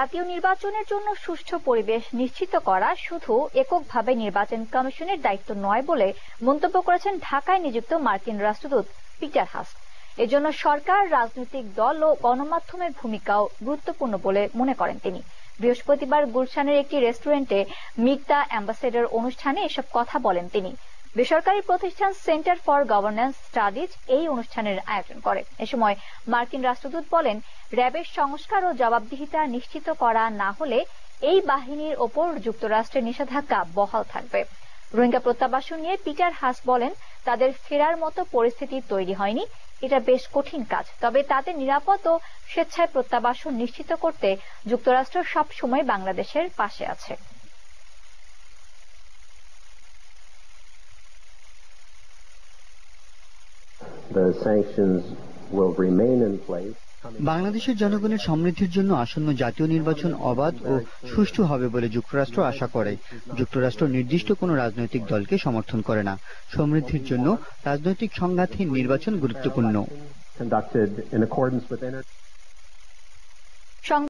জাতীয় নির্বাচনের জন্য সুষ্ঠু পরিবেশ নিশ্চিত করা শুধু এককভাবে নির্বাচন কমিশনের দায়িত্ব নয় বলে মন্তব্য করেছেন ঢাকায় নিযুক্ত মার্কিন রাষ্ট্রদূত পিটার হাস। এজন্য সরকার, রাজনৈতিক দল ও গণমাধ্যমের ভূমিকাও গুরুত্বপূর্ণ বলে মনে করেন তিনি। বৃহস্পতিবার গুলশানের একটি রেস্টুরেন্টে মিট দ্য অ্যাম্বাসেডর অনুষ্ঠানে এসব কথা বলেন তিনি। বেসরকারি প্রতিষ্ঠান সেন্টার ফর গভর্নেন্স স্টাডিজ এই অনুষ্ঠানের আয়োজন করে। এ সময় মার্কিন রাষ্ট্রদূত বলেন, র্যাবের সংস্কার ও জবাবদিহিতা নিশ্চিত করা না হলে এই বাহিনীর ওপর যুক্তরাষ্ট্রের নিষেধাজ্ঞা বহাল থাকবে। রোহিঙ্গা প্রত্যাবাসন নিয়ে পিটার হাস বলেন, তাদের ফেরার মতো পরিস্থিতি তৈরি হয়নি। এটা বেশ কঠিন কাজ, তবে তাদের নিরাপদ ও স্বেচ্ছায় প্রত্যাবাসন নিশ্চিত করতে যুক্তরাষ্ট্র সব সময় বাংলাদেশের পাশে আছে। বাংলাদেশের জনগণের সমৃদ্ধির জন্য আসন্ন জাতীয় নির্বাচন অবাধ ও সুষ্ঠু হবে বলে যুক্তরাষ্ট্র আশা করে। যুক্তরাষ্ট্র নির্দিষ্ট কোনো রাজনৈতিক দলকে সমর্থন করে না। সমৃদ্ধির জন্য রাজনৈতিক সংঘাতহীন নির্বাচন গুরুত্বপূর্ণ।